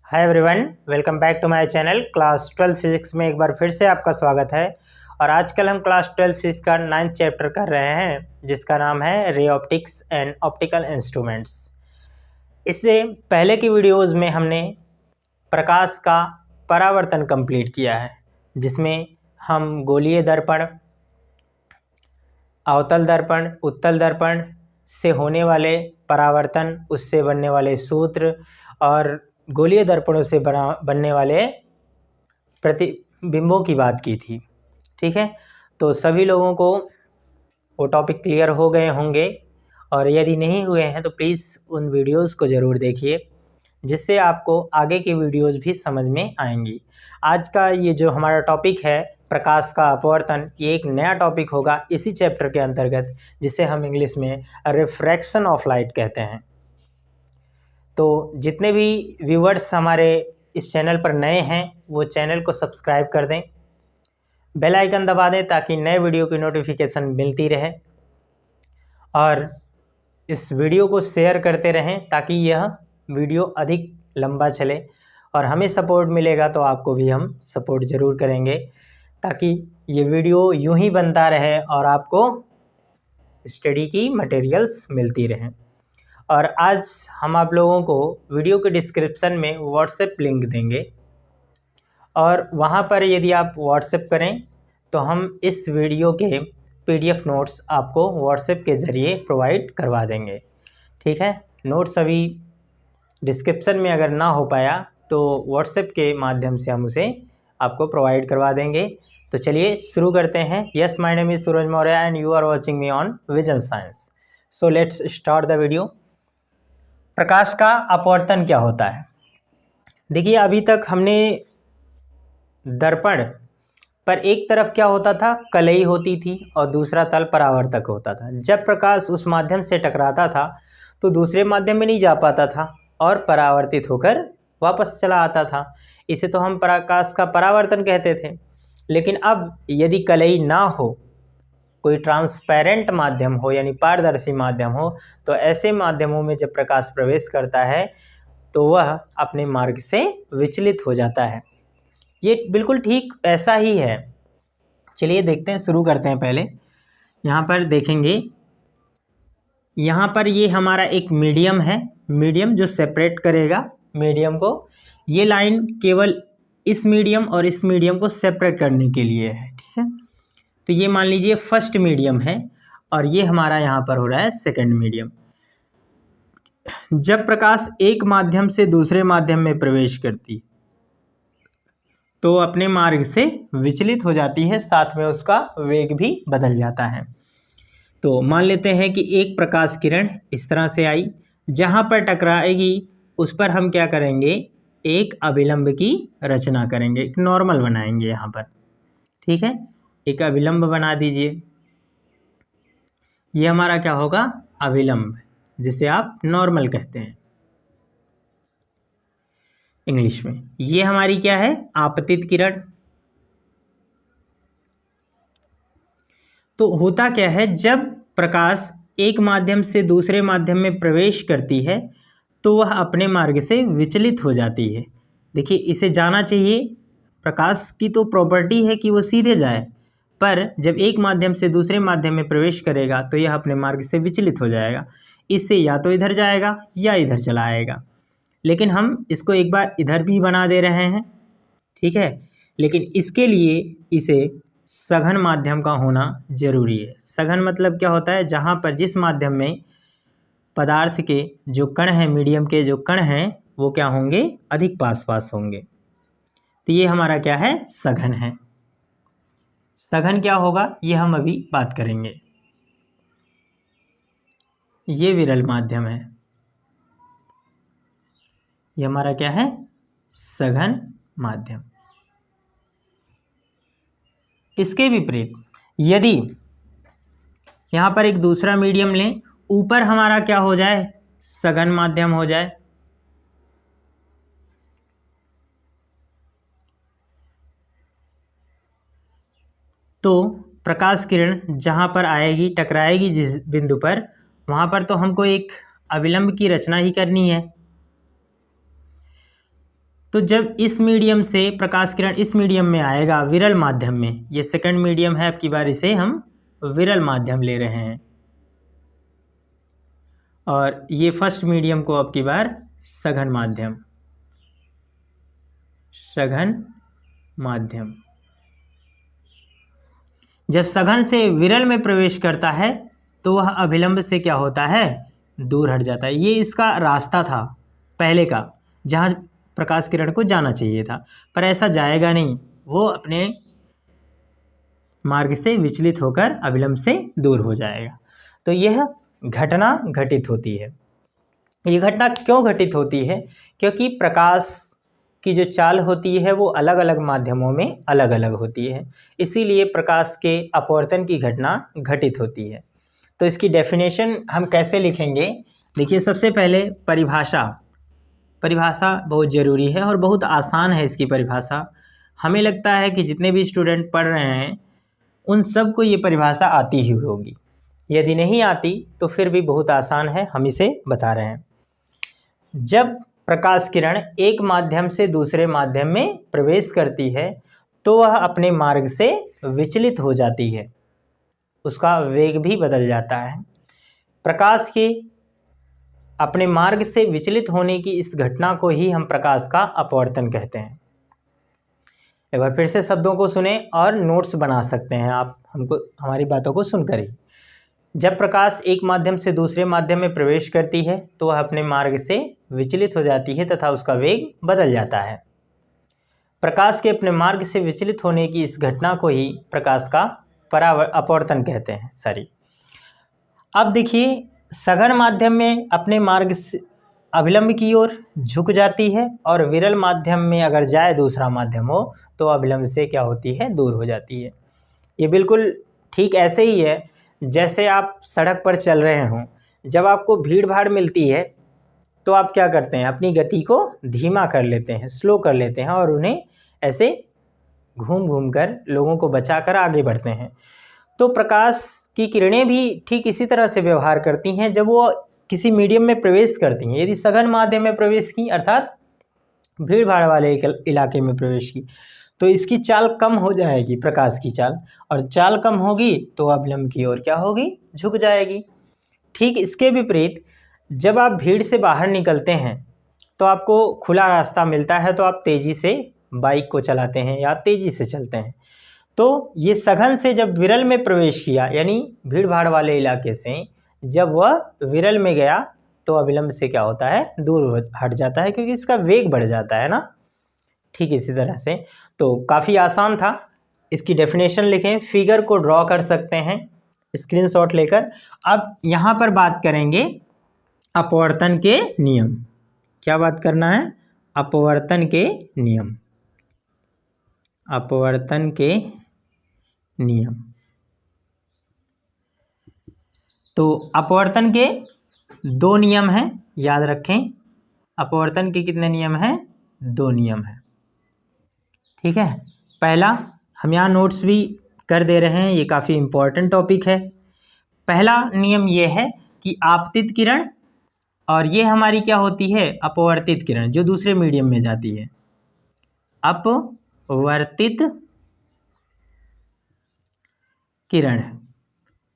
Hi everyone, welcome back to my channel. Class 12 physics में एक बार फिर से आपका स्वागत है। और आजकल हम क्लास 12 फिजिक्स का 9th चैप्टर कर रहे हैं, जिसका नाम है ray optics and optical instruments. इससे पहले की वीडियोस में हमने प्रकाश का परावर्तन कंप्लीट किया है, जिसमें हम गोलीय दर्पण, अवतल दर्पण, उत्तल दर्पण से होने वाले परावर्तन, उससे बनने वाले सूत्र और गोलीय दर्पणों से बनने वाले प्रतिबिंबों की बात की थी। ठीक है, तो सभी लोगों को वो टॉपिक क्लियर हो गए होंगे, और यदि नहीं हुए हैं तो प्लीज़ उन वीडियोस को ज़रूर देखिए, जिससे आपको आगे की वीडियोस भी समझ में आएंगी। आज का ये जो हमारा टॉपिक है प्रकाश का अपवर्तन, ये एक नया टॉपिक होगा इसी चैप्टर के अंतर्गत, जिसे हम इंग्लिश में रिफ्रैक्शन ऑफ लाइट कहते हैं। तो जितने भी व्यूवर्स हमारे इस चैनल पर नए हैं वो चैनल को सब्सक्राइब कर दें, बेल आइकन दबा दें ताकि नए वीडियो की नोटिफिकेशन मिलती रहे, और इस वीडियो को शेयर करते रहें ताकि यह वीडियो अधिक लंबा चले। और हमें सपोर्ट मिलेगा तो आपको भी हम सपोर्ट ज़रूर करेंगे, ताकि ये वीडियो यूं ही बनता रहे और आपको स्टडी की मटेरियल्स मिलती रहें। और आज हम आप लोगों को वीडियो के डिस्क्रिप्शन में व्हाट्सएप लिंक देंगे, और वहाँ पर यदि आप व्हाट्सएप करें तो हम इस वीडियो के पीडीएफ नोट्स आपको व्हाट्सएप के ज़रिए प्रोवाइड करवा देंगे। ठीक है, नोट्स अभी डिस्क्रिप्शन में अगर ना हो पाया तो व्हाट्सएप के माध्यम से हम उसे आपको प्रोवाइड करवा देंगे। तो चलिए शुरू करते हैं। Yes, my name is Suraj Maurya and you are watching me on vision science. So let's start the video. प्रकाश का अपवर्तन क्या होता है? देखिए, अभी तक हमने दर्पण पर एक तरफ क्या होता था, कलई होती थी, और दूसरा तल परावर्तक होता था। जब प्रकाश उस माध्यम से टकराता था तो दूसरे माध्यम में नहीं जा पाता था और परावर्तित होकर वापस चला आता था। इसे तो हम प्रकाश का परावर्तन कहते थे। लेकिन अब यदि कलई ना हो, कोई ट्रांसपेरेंट माध्यम हो यानी पारदर्शी माध्यम हो, तो ऐसे माध्यमों में जब प्रकाश प्रवेश करता है तो वह अपने मार्ग से विचलित हो जाता है। ये बिल्कुल ठीक ऐसा ही है। चलिए देखते हैं, शुरू करते हैं। पहले यहाँ पर देखेंगे, यहाँ पर ये हमारा एक मीडियम है, मीडियम जो सेपरेट करेगा मीडियम को। ये लाइन केवल इस मीडियम और इस मीडियम को सेपरेट करने के लिए है। ठीक है, तो ये मान लीजिए फर्स्ट मीडियम है, और ये हमारा यहाँ पर हो रहा है सेकंड मीडियम। जब प्रकाश एक माध्यम से दूसरे माध्यम में प्रवेश करती तो अपने मार्ग से विचलित हो जाती है, साथ में उसका वेग भी बदल जाता है। तो मान लेते हैं कि एक प्रकाश किरण इस तरह से आई, जहाँ पर टकराएगी उस पर हम क्या करेंगे, एक अभिलंब की रचना करेंगे, एक नॉर्मल बनाएंगे यहाँ पर। ठीक है, एक अभिलंब बना दीजिए। ये हमारा क्या होगा, अभिलंब, जिसे आप नॉर्मल कहते हैं इंग्लिश में। ये हमारी क्या है, आपतित किरण। तो होता क्या है, जब प्रकाश एक माध्यम से दूसरे माध्यम में प्रवेश करती है तो वह अपने मार्ग से विचलित हो जाती है। देखिए, इसे जाना चाहिए, प्रकाश की तो प्रॉपर्टी है कि वो सीधे जाए, पर जब एक माध्यम से दूसरे माध्यम में प्रवेश करेगा तो यह अपने मार्ग से विचलित हो जाएगा। इससे या तो इधर जाएगा या इधर चला आएगा। लेकिन हम इसको एक बार इधर भी बना दे रहे हैं। ठीक है, लेकिन इसके लिए इसे सघन माध्यम का होना जरूरी है। सघन मतलब क्या होता है, जहाँ पर जिस माध्यम में पदार्थ के जो कण हैं, मीडियम के जो कण हैं, वो क्या होंगे, अधिक पास पास होंगे। तो ये हमारा क्या है, सघन है। सघन क्या होगा ये हम अभी बात करेंगे। ये विरल माध्यम है, ये हमारा क्या है, सघन माध्यम। इसके विपरीत यदि यहाँ पर एक दूसरा मीडियम लें, ऊपर हमारा क्या हो जाए, सघन माध्यम हो जाए, तो प्रकाश किरण जहाँ पर आएगी, टकराएगी जिस बिंदु पर, वहाँ पर तो हमको एक अभिलंब की रचना ही करनी है। तो जब इस मीडियम से प्रकाश किरण इस मीडियम में आएगा विरल माध्यम में, ये सेकंड मीडियम है, अब की बार इसे हम विरल माध्यम ले रहे हैं, और ये फर्स्ट मीडियम को अब की बार सघन माध्यम, सघन माध्यम। जब सघन से विरल में प्रवेश करता है तो वह अभिलंब से क्या होता है, दूर हट जाता है। ये इसका रास्ता था पहले का, जहाँ प्रकाश किरण को जाना चाहिए था, पर ऐसा जाएगा नहीं, वो अपने मार्ग से विचलित होकर अभिलंब से दूर हो जाएगा। तो यह घटना घटित होती है। ये घटना क्यों घटित होती है? क्योंकि प्रकाश की जो चाल होती है वो अलग अलग माध्यमों में अलग अलग होती है, इसीलिए प्रकाश के अपवर्तन की घटना घटित होती है। तो इसकी डेफिनेशन हम कैसे लिखेंगे? देखिए, सबसे पहले परिभाषा बहुत ज़रूरी है और बहुत आसान है इसकी परिभाषा। हमें लगता है कि जितने भी स्टूडेंट पढ़ रहे हैं उन सबको ये परिभाषा आती ही होगी, यदि नहीं आती तो फिर भी बहुत आसान है, हम इसे बता रहे हैं। जब प्रकाश किरण एक माध्यम से दूसरे माध्यम में प्रवेश करती है तो वह अपने मार्ग से विचलित हो जाती है, उसका वेग भी बदल जाता है। प्रकाश के अपने मार्ग से विचलित होने की इस घटना को ही हम प्रकाश का अपवर्तन कहते हैं। एक बार फिर से शब्दों को सुने और नोट्स बना सकते हैं आप हमको, हमारी बातों को सुनकर ही। जब प्रकाश एक माध्यम से दूसरे माध्यम में प्रवेश करती है तो वह अपने मार्ग से विचलित हो जाती है तथा उसका वेग बदल जाता है। प्रकाश के अपने मार्ग से विचलित होने की इस घटना को ही प्रकाश का अपवर्तन कहते हैं। अब देखिए, सघन माध्यम में अपने मार्ग से अभिलंब की ओर झुक जाती है और विरल माध्यम में अगर जाए दूसरा माध्यम हो तो अभिलंब से क्या होती है, दूर हो जाती है। ये बिल्कुल ठीक ऐसे ही है जैसे आप सड़क पर चल रहे हों, जब आपको भीड़ भाड़ मिलती है तो आप क्या करते हैं, अपनी गति को धीमा कर लेते हैं, स्लो कर लेते हैं और उन्हें ऐसे घूम घूम कर लोगों को बचाकर आगे बढ़ते हैं। तो प्रकाश की किरणें भी ठीक इसी तरह से व्यवहार करती हैं जब वो किसी मीडियम में प्रवेश करती हैं। यदि सघन माध्यम में प्रवेश की, अर्थात भीड़ भाड़ वाले इलाके में प्रवेश की, तो इसकी चाल कम हो जाएगी, प्रकाश की चाल, और चाल कम होगी तो अभिलंब की ओर क्या होगी, झुक जाएगी। ठीक इसके विपरीत जब आप भीड़ से बाहर निकलते हैं तो आपको खुला रास्ता मिलता है तो आप तेज़ी से बाइक को चलाते हैं या तेज़ी से चलते हैं। तो ये सघन से जब विरल में प्रवेश किया, यानी भीड़ भाड़ वाले इलाके से जब वह विरल में गया तो अभिलंब से क्या होता है, दूर हट जाता है, क्योंकि इसका वेग बढ़ जाता है ना। ठीक इसी तरह से, तो काफ़ी आसान था। इसकी डेफिनेशन लिखें, फिगर को ड्रॉ कर सकते हैं स्क्रीनशॉट लेकर। अब यहाँ पर बात करेंगे अपवर्तन के नियम। क्या बात करना है? अपवर्तन के नियम। अपवर्तन के नियम। तो अपवर्तन के दो नियम हैं, याद रखें। अपवर्तन के कितने नियम हैं? दो नियम हैं। ठीक है, पहला हम यहाँ नोट्स भी कर दे रहे हैं, ये काफ़ी इम्पोर्टेंट टॉपिक है। पहला नियम ये है कि आपतित किरण, और ये हमारी क्या होती है, अपवर्तित किरण, जो दूसरे मीडियम में जाती है, अपवर्तित किरण।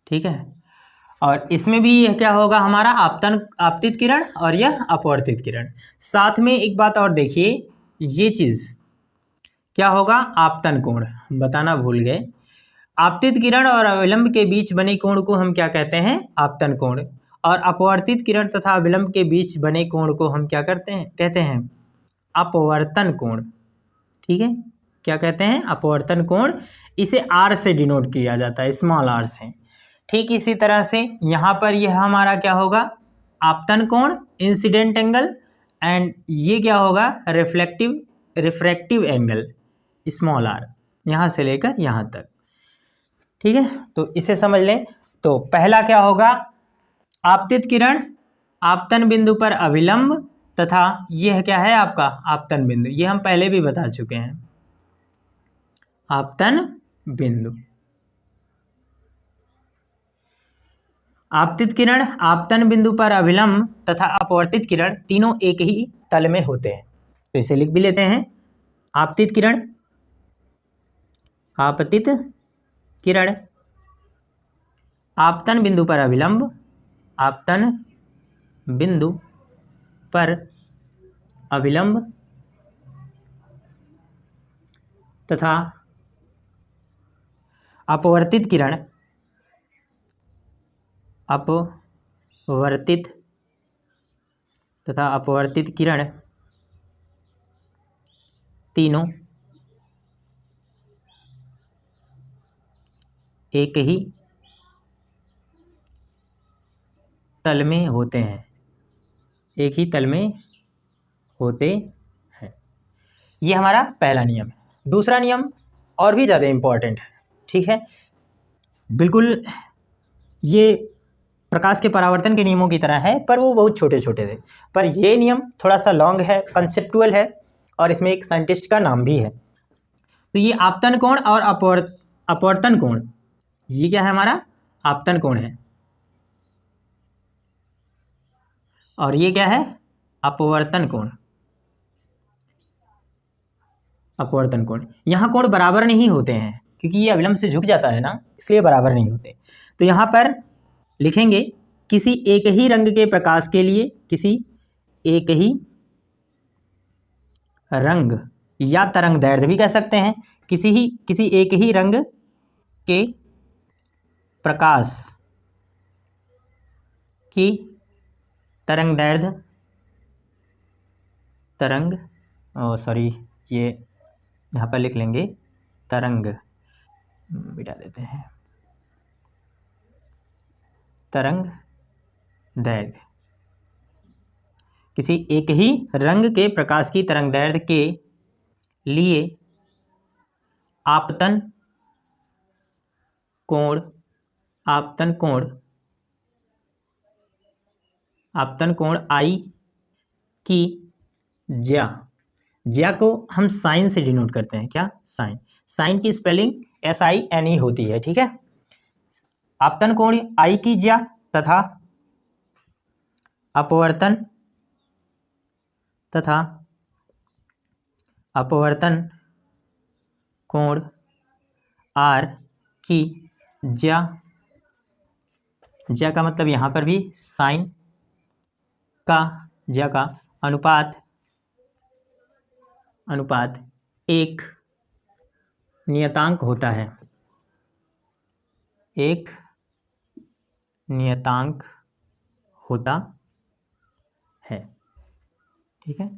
ठीक है, और इसमें भी यह क्या होगा, हमारा आपतित किरण और यह अपवर्तित किरण। साथ में एक बात और देखिए, ये चीज़ क्या होगा, आपतन कोण, बताना भूल गए। आपतित किरण और अविलंब के बीच बने कोण को हम क्या कहते हैं, आपतन कोण, और अपवर्तित किरण तथा अविलंब के बीच बने कोण को हम क्या कहते हैं, अपवर्तन कोण। ठीक है, क्या कहते हैं, अपवर्तन कोण। इसे आर से डिनोट किया जाता है, स्मॉल आर से। ठीक इसी तरह से यहाँ पर यह हमारा क्या होगा, आपतन कोण, इंसिडेंट एंगल, एंड ये क्या होगा, रिफ्रैक्टिव एंगल, स्मॉल आर, यहाँ से लेकर यहाँ तक। ठीक है, तो इसे समझ लें। तो पहला क्या होगा, आपतित किरण आपतन बिंदु पर अभिलंब, तथा यह क्या है आपका आपतन बिंदु, ये हम पहले भी बता चुके हैं, आपतन बिंदु। आपतित किरण आपतन बिंदु पर अभिलंब तथा अपवर्तित किरण तीनों एक ही तल में होते हैं। तो इसे लिख भी लेते हैं। आपतित किरण, आपतित किरण आपतन बिंदु पर अविलंब, आपतन बिंदु पर अविलंब तथा अपवर्तित किरण, अपवर्तित तथा अपवर्तित किरण तीनों एक ही तल में होते हैं, एक ही तल में होते हैं। ये हमारा पहला नियम है। दूसरा नियम और भी ज़्यादा इम्पोर्टेंट है, ठीक है। बिल्कुल ये प्रकाश के परावर्तन के नियमों की तरह है, पर वो बहुत छोटे छोटे थे। पर ये नियम थोड़ा सा लॉन्ग है, कंसेप्चुअल है, और इसमें एक साइंटिस्ट का नाम भी है। तो ये आपतन कोण और अपवर्तन कोण, ये क्या है हमारा आपतन कोण है, और ये क्या है अपवर्तन कोण। अपवर्तन कोण, यहाँ कोण बराबर नहीं होते हैं क्योंकि ये अविलंब से झुक जाता है ना, इसलिए बराबर नहीं होते। तो यहाँ पर लिखेंगे किसी एक ही रंग के प्रकाश के लिए, किसी एक ही रंग या तरंग दैर्ध्य भी कह सकते हैं, किसी एक ही रंग के प्रकाश की तरंग दैर्ध्य, ये यहाँ पर लिख लेंगे तरंग, मिटा देते हैं, तरंग दैर्ध्य। किसी एक ही रंग के प्रकाश की तरंग दैर्ध्य के लिए आपतन कोण, आपतन कोण आई की ज्या को हम साइन से डिनोट करते हैं। क्या? साइन। साइन की स्पेलिंग SINE होती है, ठीक है। आपतन कोण आई की ज्या तथा अपवर्तन कोण R की ज्या का मतलब यहाँ पर भी साइन का, ज्या का अनुपात एक नियतांक होता है, एक नियतांक होता है, ठीक है।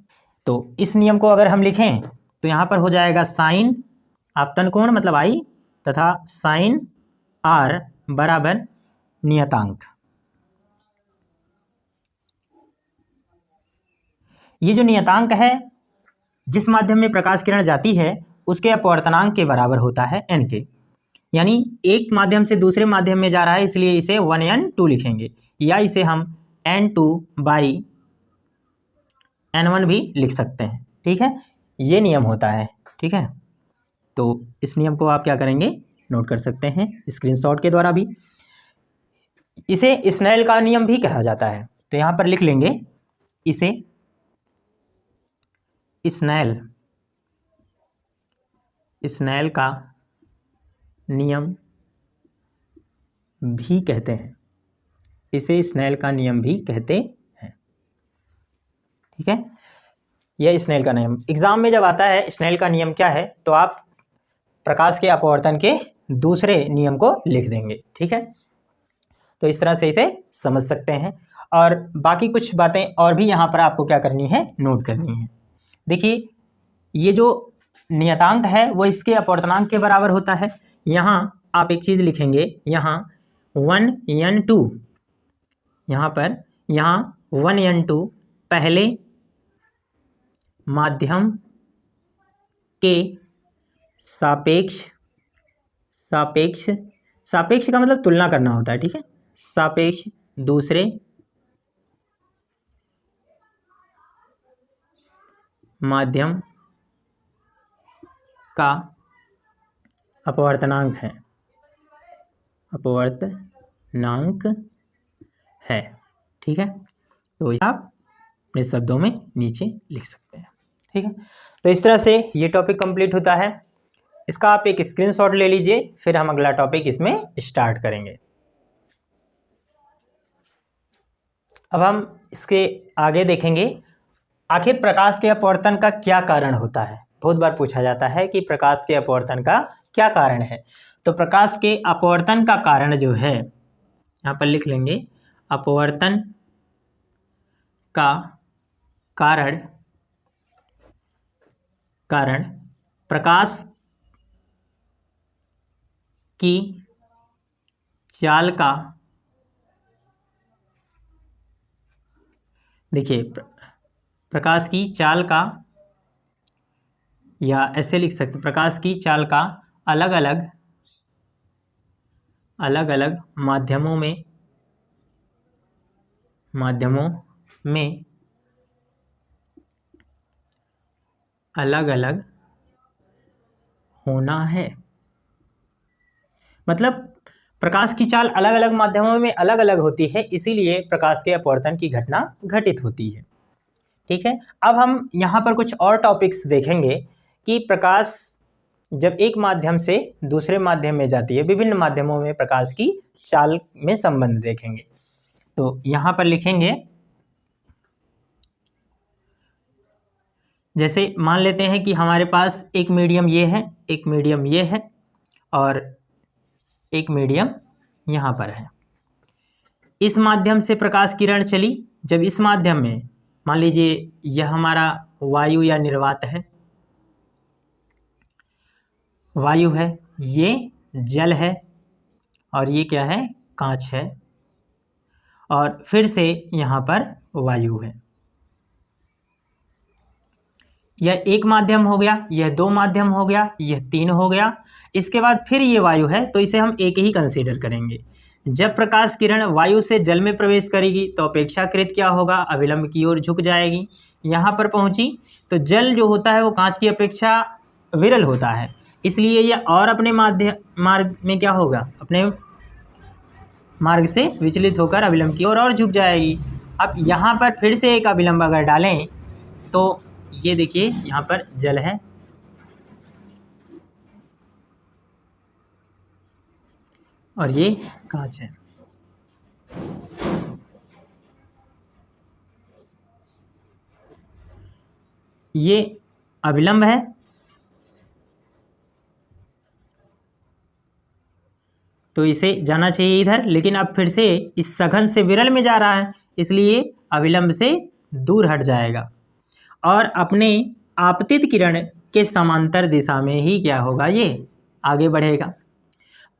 तो इस नियम को अगर हम लिखें तो यहाँ पर हो जाएगा साइन आपतन कोण मतलब आई तथा साइन R बराबर नियतांक। ये जो नियतांक है जिस माध्यम में प्रकाश किरण जाती है उसके अपवर्तनांक के बराबर होता है n के, यानी एक माध्यम से दूसरे माध्यम में जा रहा है इसलिए इसे 1n2 लिखेंगे, या इसे हम n2/n1 भी लिख सकते हैं, ठीक है। ये नियम होता है, ठीक है। तो इस नियम को आप क्या करेंगे, नोट कर सकते हैं स्क्रीनशॉट के द्वारा भी। इसे स्नेल का नियम भी कहा जाता है, तो यहाँ पर लिख लेंगे इसे स्नेल का नियम भी कहते हैं, इसे स्नेल का नियम भी कहते हैं, ठीक है। यह स्नेल का नियम एग्जाम में जब आता है, स्नेल का नियम क्या है, तो आप प्रकाश के अपवर्तन के दूसरे नियम को लिख देंगे, ठीक है। तो इस तरह से इसे समझ सकते हैं, और बाकी कुछ बातें और भी यहाँ पर आपको क्या करनी है, नोट करनी है। देखिए ये जो नियतांक है वो इसके अपवर्तनांक के बराबर होता है। यहाँ आप एक चीज़ लिखेंगे, यहाँ 1n2, यहाँ 1n2 पहले माध्यम के सापेक्ष का मतलब तुलना करना होता है, ठीक है। सापेक्ष दूसरे माध्यम का अपवर्तनांक है, ठीक है। तो आप अपने शब्दों में नीचे लिख सकते हैं। ठीक है, तो इस तरह से ये टॉपिक कंप्लीट होता है। इसका आप एक स्क्रीनशॉट ले लीजिए, फिर हम अगला टॉपिक इसमें स्टार्ट करेंगे। अब हम इसके आगे देखेंगे आखिर प्रकाश के अपवर्तन का क्या कारण होता है। बहुत बार पूछा जाता है कि प्रकाश के अपवर्तन का क्या कारण है। तो प्रकाश के अपवर्तन का कारण जो है, यहाँ पर लिख लेंगे, अपवर्तन का कारण प्रकाश की चाल का, देखिए प्रकाश की चाल का, या ऐसे लिख सकते, प्रकाश की चाल का अलग अलग माध्यमों में अलग अलग होना है। मतलब प्रकाश की चाल अलग अलग माध्यमों में अलग अलग होती है, इसीलिए प्रकाश के अपवर्तन की घटना घटित होती है। ठीक है, अब हम यहाँ पर कुछ और टॉपिक्स देखेंगे कि प्रकाश जब एक माध्यम से दूसरे माध्यम में जाती है, विभिन्न माध्यमों में प्रकाश की चाल में संबंध देखेंगे। तो यहाँ पर लिखेंगे, जैसे मान लेते हैं कि हमारे पास एक मीडियम ये है, एक मीडियम ये है, और एक मीडियम यहाँ पर है। इस माध्यम से प्रकाश किरण चली, जब इस माध्यम में मान लीजिए यह हमारा वायु या निर्वात है, वायु है, ये जल है, और ये क्या है, कांच है, और फिर से यहाँ पर वायु है। यह एक माध्यम हो गया, यह दो माध्यम हो गया, यह तीन हो गया। इसके बाद फिर ये वायु है, तो इसे हम एक ही कंसीडर करेंगे। जब प्रकाश किरण वायु से जल में प्रवेश करेगी तो अपेक्षाकृत क्या होगा, अविलंब की ओर झुक जाएगी। यहाँ पर पहुँची तो जल जो होता है वो कांच की अपेक्षा विरल होता है, इसलिए यह और अपने मार्ग में क्या होगा, अपने मार्ग से विचलित होकर अविलंब की ओर और झुक जाएगी। अब यहाँ पर फिर से एक अविलंब अगर डालें तो ये देखिए यहाँ पर जल है, और ये कांच है। ये अविलंब है, तो इसे जाना चाहिए इधर, लेकिन अब फिर से इस सघन से विरल में जा रहा है, इसलिए अविलंब से दूर हट जाएगा और अपने आपतित किरण के समांतर दिशा में ही क्या होगा, ये आगे बढ़ेगा।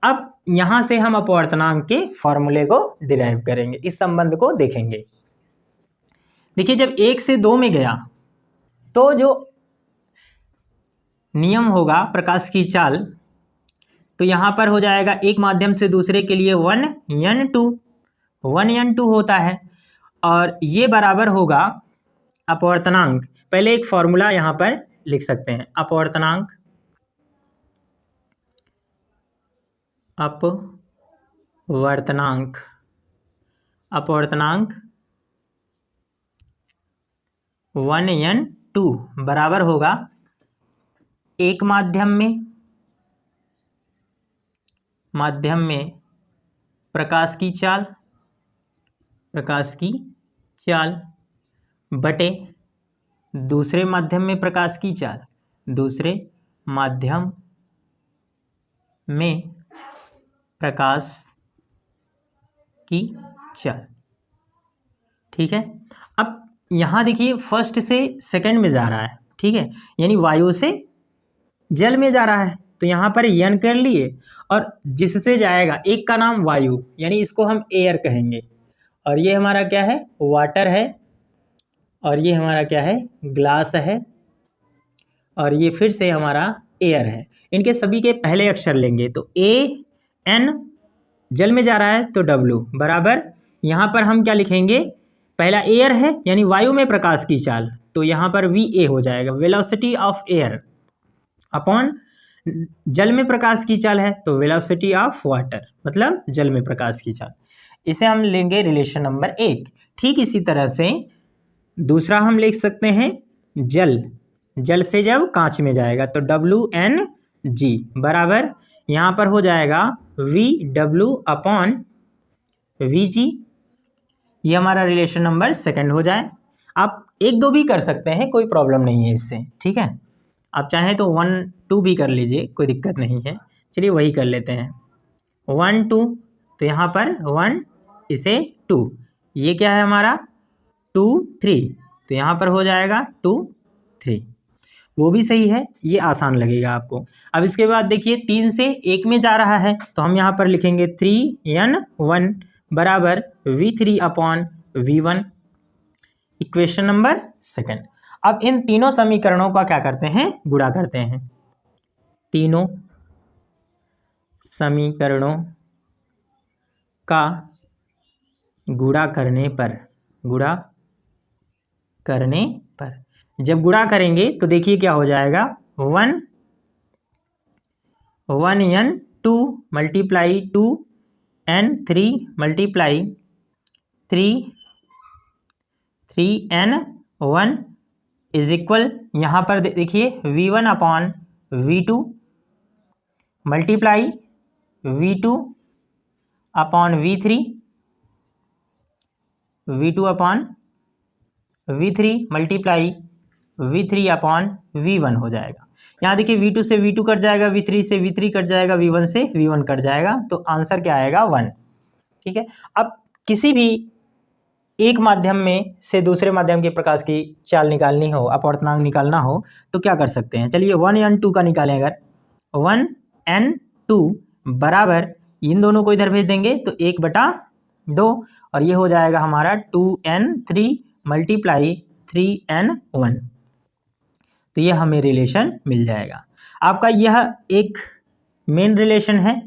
अब यहाँ से हम अपवर्तनांक के फॉर्मूले को डिराइव करेंगे, इस संबंध को देखेंगे। देखिए जब 1 से 2 में गया तो जो नियम होगा प्रकाश की चाल, तो यहाँ पर हो जाएगा एक माध्यम से दूसरे के लिए 1n2 होता है, और ये बराबर होगा अपवर्तनांक। पहले एक फॉर्मूला यहाँ पर लिख सकते हैं, अपवर्तनांक 1n2 बराबर होगा एक माध्यम में प्रकाश की चाल बटे दूसरे माध्यम में प्रकाश की चाल, दूसरे माध्यम में प्रकाश की चाल। ठीक है, अब यहाँ देखिए फर्स्ट से सेकंड में जा रहा है, ठीक है, यानी वायु से जल में जा रहा है, तो यहाँ पर यन कर लिए, और जिससे जाएगा एक का नाम वायु, यानी इसको हम एयर कहेंगे, और ये हमारा क्या है, वाटर है, और ये हमारा क्या है, ग्लास है, और ये फिर से हमारा एयर है। इनके सभी के पहले अक्षर लेंगे, तो ए एन, जल में जा रहा है तो डब्ल्यू बराबर, यहाँ पर हम क्या लिखेंगे, पहला एयर है यानी वायु में प्रकाश की चाल, तो यहाँ पर वी ए हो जाएगा, वेलोसिटी ऑफ एयर, अपॉन जल में प्रकाश की चाल है तो वेलोसिटी ऑफ वाटर, मतलब जल में प्रकाश की चाल। इसे हम लेंगे रिलेशन नंबर 1। ठीक इसी तरह से दूसरा हम लिख सकते हैं, जल जल से जब कांच में जाएगा तो WNG बराबर यहाँ पर हो जाएगा VW/VG। ये हमारा रिलेशन नंबर सेकंड हो जाए। आप 1 2 भी कर सकते हैं, कोई प्रॉब्लम नहीं है इससे, ठीक है। आप चाहें तो 1 2 भी कर लीजिए, कोई दिक्कत नहीं है। चलिए वही कर लेते हैं 1 2, तो यहाँ पर 1 इसे 2, ये क्या है हमारा 2 3, तो यहाँ पर हो जाएगा 2 3, वो भी सही है, ये आसान लगेगा आपको। अब इसके बाद देखिए 3 से 1 में जा रहा है तो हम यहाँ पर लिखेंगे 3n1 बराबर V3/V1, इक्वेशन नंबर सेकंड। अब इन तीनों समीकरणों का क्या करते हैं, गुणा करते हैं। तीनों समीकरणों का गुणा करने पर जब गुणा करेंगे तो देखिए क्या हो जाएगा 1n2 multiply 2n3 multiply 3n1 is equal, यहाँ पर देखिए V1/V2 multiply V2/V3 V2/V3 multiply V3/V1 हो जाएगा। यहाँ देखिए V2 से V2 कट जाएगा, V3 से V3 कट जाएगा, V1 से V1 कट जाएगा, तो आंसर क्या आएगा 1, ठीक है। अब किसी भी एक माध्यम में से दूसरे माध्यम के प्रकाश की चाल निकालनी हो, अपवर्तनांक निकालना हो, तो क्या कर सकते हैं। चलिए 1n2 का निकालें। अगर 1n2 बराबर इन दोनों को इधर भेज देंगे तो 1/2, और ये हो जाएगा हमारा 2n3 मल्टीप्लाई 3n1, तो ये हमें रिलेशन मिल जाएगा। आपका यह एक मेन रिलेशन है,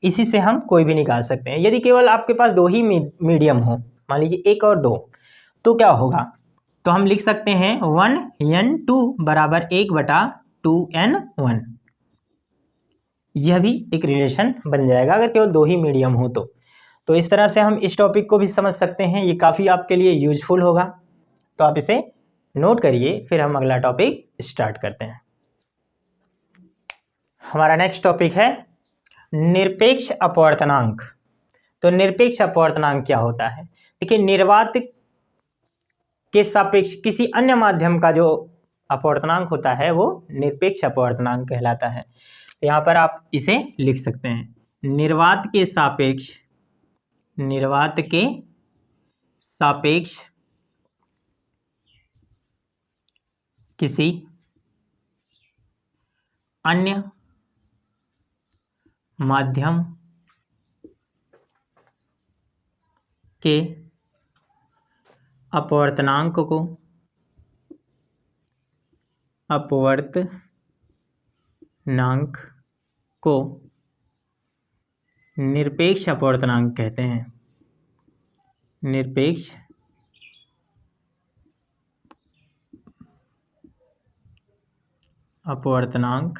इसी से हम कोई भी निकाल सकते हैं। यदि केवल आपके पास 2 ही मीडियम हो, मान लीजिए 1 और 2, तो क्या होगा, तो हम लिख सकते हैं 1n2 बराबर 1/2n1, यह भी एक रिलेशन बन जाएगा अगर केवल 2 ही मीडियम हो तो इस तरह से हम इस टॉपिक को भी समझ सकते हैं। ये काफ़ी आपके लिए यूजफुल होगा, तो आप इसे नोट करिए, फिर हम अगला टॉपिक स्टार्ट करते हैं। हमारा नेक्स्ट टॉपिक है निरपेक्ष अपवर्तनांक। तो निरपेक्ष अपवर्तनांक क्या होता है। देखिए, निर्वात के सापेक्ष किसी अन्य माध्यम का जो अपवर्तनांक होता है वो निरपेक्ष अपवर्तनांक कहलाता है। तो यहाँ पर आप इसे लिख सकते हैं, निर्वात के सापेक्ष किसी अन्य माध्यम के अपवर्तनांक को निरपेक्ष अपवर्तनांक कहते हैं। निरपेक्ष अपवर्तनांक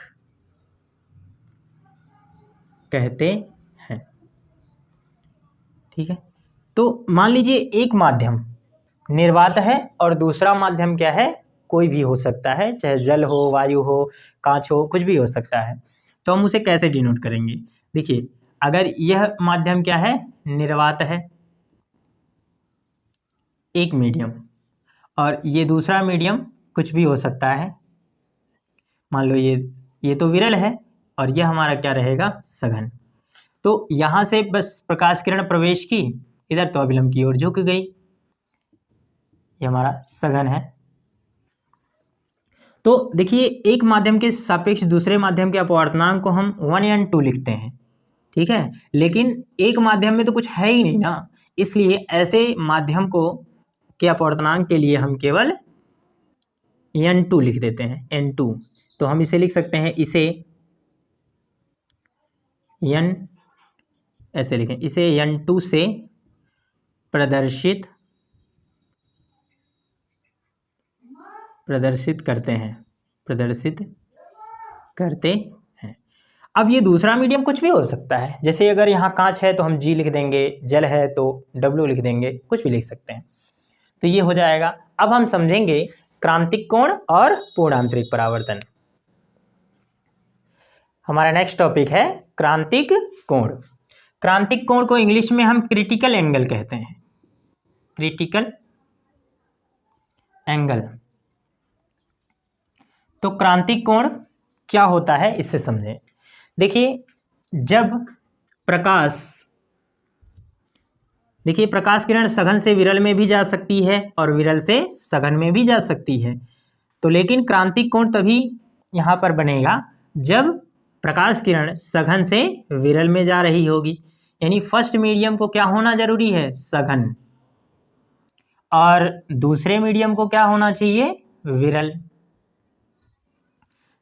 कहते हैं, ठीक है। तो मान लीजिए एक माध्यम निर्वात है और दूसरा माध्यम क्या है, कोई भी हो सकता है, चाहे जल हो, वायु हो, कांच हो, कुछ भी हो सकता है। तो हम उसे कैसे डिनोट करेंगे। देखिए, अगर यह माध्यम क्या है, निर्वात है, एक मीडियम, और ये दूसरा मीडियम कुछ भी हो सकता है, मान लो ये तो विरल है और यह हमारा क्या रहेगा, सघन। तो यहाँ से बस प्रकाश किरण प्रवेश की, इधर तो अभिलंब की ओर झुक गई, ये हमारा सघन है। तो देखिए, एक माध्यम के सापेक्ष दूसरे माध्यम के अपवर्तनांक को हम 1n2 लिखते हैं, ठीक है। लेकिन एक माध्यम में तो कुछ है ही नहीं ना, इसलिए ऐसे माध्यम को के अपवर्तनांक के लिए हम केवल n2 लिख देते हैं, n2। तो हम इसे लिख सकते हैं, इसे n ऐसे लिखें, इसे n2 से प्रदर्शित करते हैं। अब ये दूसरा मीडियम कुछ भी हो सकता है, जैसे अगर यहाँ कांच है तो हम G लिख देंगे, जल है तो W लिख देंगे, कुछ भी लिख सकते हैं। तो ये हो जाएगा। अब हम समझेंगे क्रांतिक कोण और पूर्ण आंतरिक परावर्तन। हमारा नेक्स्ट टॉपिक है क्रांतिक कोण। क्रांतिक कोण को इंग्लिश में हम क्रिटिकल एंगल कहते हैं, क्रिटिकल एंगल। तो क्रांतिक कोण क्या होता है इससे समझें। देखिए, जब प्रकाश किरण सघन से विरल में भी जा सकती है और विरल से सघन में भी जा सकती है, तो लेकिन क्रांतिक कोण तभी यहाँ पर बनेगा जब प्रकाश किरण सघन से विरल में जा रही होगी। यानी फर्स्ट मीडियम को क्या होना जरूरी है, सघन, और दूसरे मीडियम को क्या होना चाहिए, विरल।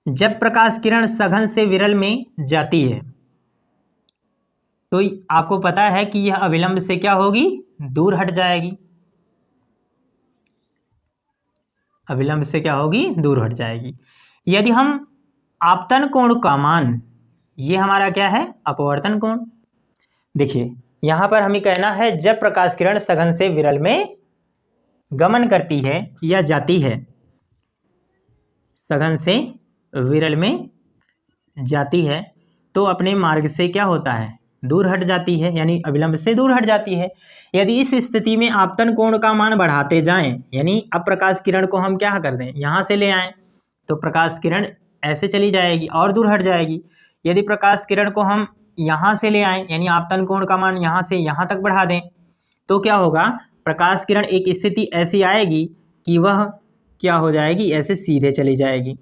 जब प्रकाश किरण सघन से विरल में जाती है तो आपको पता है कि यह अविलंब से क्या होगी, दूर हट जाएगी। अविलंब से क्या होगी, दूर हट जाएगी। यदि हम आपतन कोण का मान, ये हमारा क्या है, अपवर्तन कोण। देखिए यहां पर हमें कहना है जब प्रकाश किरण सघन से विरल में गमन करती है या जाती है, सघन से विरल में जाती है, तो अपने मार्ग से क्या होता है, दूर हट जाती है, यानी अविलंब से दूर हट जाती है। यदि इस स्थिति में आपतन कोण का मान बढ़ाते जाएं, यानी अब प्रकाश किरण को हम क्या कर दें, यहाँ से ले आएं, तो प्रकाश किरण ऐसे चली जाएगी और दूर हट जाएगी। यदि प्रकाश किरण को हम यहाँ से ले आएं, यानी आपतन कोण का मान यहाँ से यहाँ तक बढ़ा दें, तो क्या होगा, प्रकाश किरण एक स्थिति ऐसी आएगी कि वह क्या हो जाएगी, ऐसे सीधे चली जाएगी,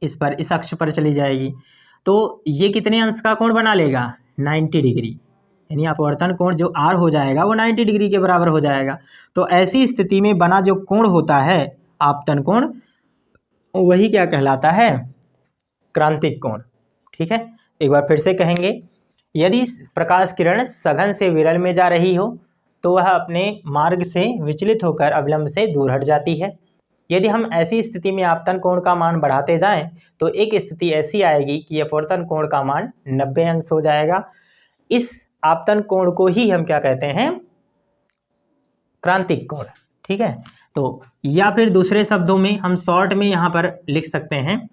इस अक्ष पर चली जाएगी। तो ये कितने अंश का कोण बना लेगा, 90 डिग्री। यानी अपवर्तन कोण जो R हो जाएगा वो 90 डिग्री के बराबर हो जाएगा। तो ऐसी स्थिति में बना जो कोण होता है आपतन कोण, वही क्या कहलाता है, क्रांतिक कोण। ठीक है, एक बार फिर से कहेंगे, यदि प्रकाश किरण सघन से विरल में जा रही हो तो वह अपने मार्ग से विचलित होकर अविलंब से दूर हट जाती है। यदि हम ऐसी स्थिति में आपतन कोण का मान बढ़ाते जाएं तो एक स्थिति ऐसी आएगी कि अपवर्तन कोण का मान 90 अंश हो जाएगा। इस आपतन कोण को ही हम क्या कहते हैं, क्रांतिक कोण। ठीक है, तो या फिर दूसरे शब्दों में हम शॉर्ट में यहां पर लिख सकते हैं,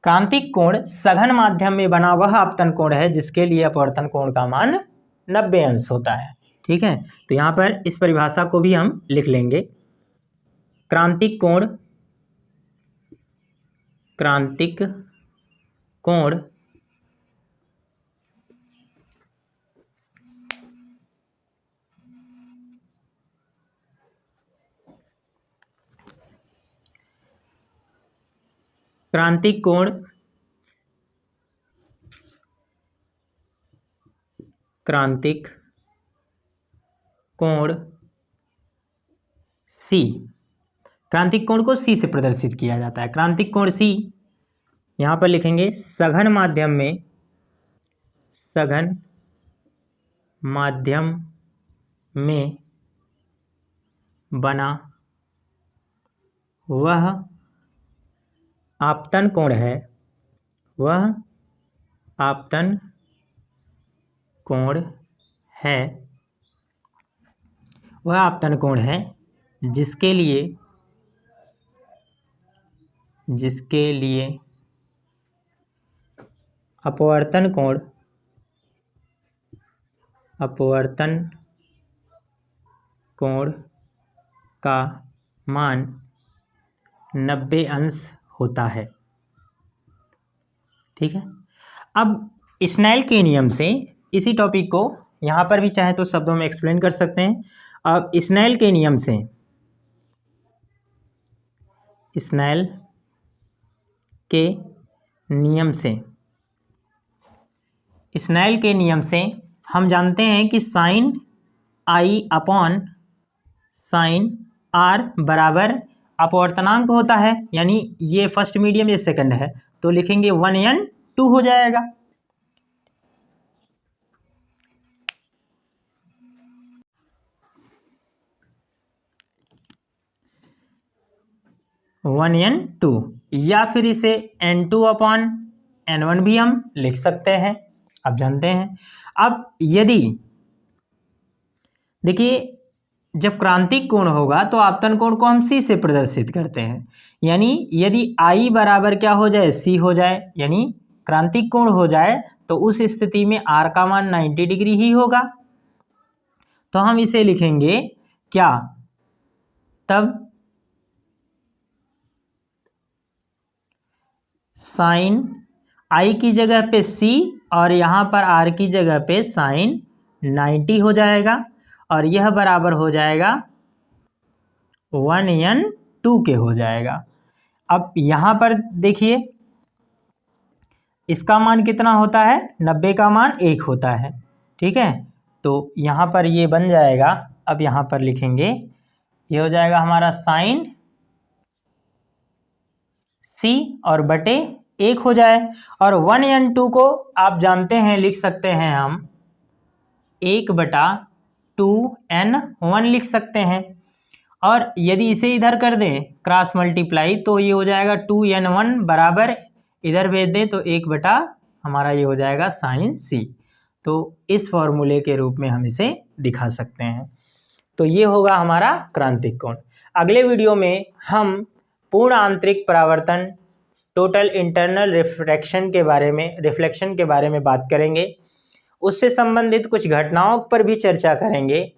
क्रांतिक कोण सघन माध्यम में बना वह आपतन कोण है जिसके लिए अपवर्तन कोण का मान 90 अंश होता है। ठीक है, तो यहां पर इस परिभाषा को भी हम लिख लेंगे, क्रांतिक कोण क्रांतिक कोण C, क्रांतिक कोण को C से प्रदर्शित किया जाता है। क्रांतिक कोण C यहाँ पर लिखेंगे, सघन माध्यम में बना वह आपतन कोण है, वह आपतन कोण है जिसके लिए अपवर्तन कोण का मान 90 अंश होता है। ठीक है, अब स्नेल के नियम से इसी टॉपिक को यहाँ पर भी चाहे तो शब्दों में एक्सप्लेन कर सकते हैं। अब स्नेल के नियम से हम जानते हैं कि sine I upon sine R बराबर अपवर्तनांक होता है। यानी ये फर्स्ट मीडियम, ये सेकंड है, तो लिखेंगे 1n2 हो जाएगा। या फिर इसे n2 अपॉन n1 भी हम लिख सकते हैं, आप जानते हैं। अब यदि देखिए जब क्रांतिक कोण होगा तो आपतन कोण को हम C से प्रदर्शित करते हैं। यानी यदि I बराबर क्या हो जाए, C हो जाए, यानी क्रांतिक कोण हो जाए तो उस स्थिति में R का मान 90 डिग्री ही होगा। तो हम इसे लिखेंगे क्या, तब साइन I की जगह पे C और यहाँ पर R की जगह पे साइन 90 हो जाएगा और यह बराबर हो जाएगा 1n2 के हो जाएगा। अब यहाँ पर देखिए इसका मान कितना होता है, 90 का मान 1 होता है, ठीक है। तो यहाँ पर ये बन जाएगा, अब यहाँ पर लिखेंगे ये हो जाएगा हमारा साइन C और बटे 1 हो जाए और 1n2 को आप जानते हैं लिख सकते हैं हम 1/2n1 लिख सकते हैं और यदि इसे इधर कर दें क्रॉस मल्टीप्लाई तो ये हो जाएगा 2n1 बराबर इधर भेज दें तो 1 हमारा ये हो जाएगा साइन C। तो इस फॉर्मूले के रूप में हम इसे दिखा सकते हैं। तो ये होगा हमारा क्रांतिक कोण। अगले वीडियो में हम पूर्ण आंतरिक परावर्तन, टोटल इंटरनल रिफ्रैक्शन के बारे में, रिफ्लेक्शन के बारे में बात करेंगे। उससे संबंधित कुछ घटनाओं पर भी चर्चा करेंगे।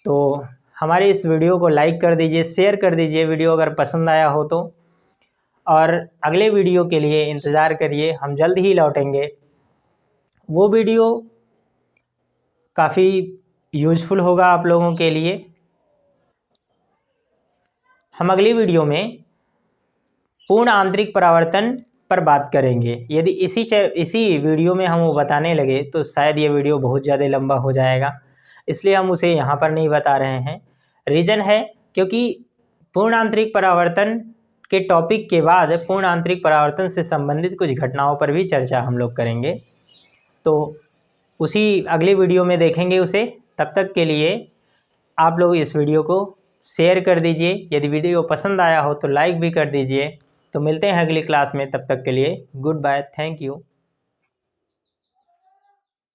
तो हमारे इस वीडियो को लाइक कर दीजिए, शेयर कर दीजिए वीडियो अगर पसंद आया हो तो, और अगले वीडियो के लिए इंतज़ार करिए, हम जल्द ही लौटेंगे। वो वीडियो काफ़ी यूज़फुल होगा आप लोगों के लिए। हम अगली वीडियो में पूर्ण आंतरिक परावर्तन पर बात करेंगे। यदि इसी वीडियो में हम वो बताने लगे तो शायद ये वीडियो बहुत ज़्यादा लंबा हो जाएगा, इसलिए हम उसे यहाँ पर नहीं बता रहे हैं। रीज़न है क्योंकि पूर्ण आंतरिक परावर्तन के टॉपिक के बाद पूर्ण आंतरिक परावर्तन से संबंधित कुछ घटनाओं पर भी चर्चा हम लोग करेंगे। तो उसी अगली वीडियो में देखेंगे उसे। तब तक के लिए आप लोग इस वीडियो को शेयर कर दीजिए, यदि वीडियो पसंद आया हो तो लाइक भी कर दीजिए। तो मिलते हैं अगली क्लास में, तब तक के लिए गुड बाय, थैंक यू।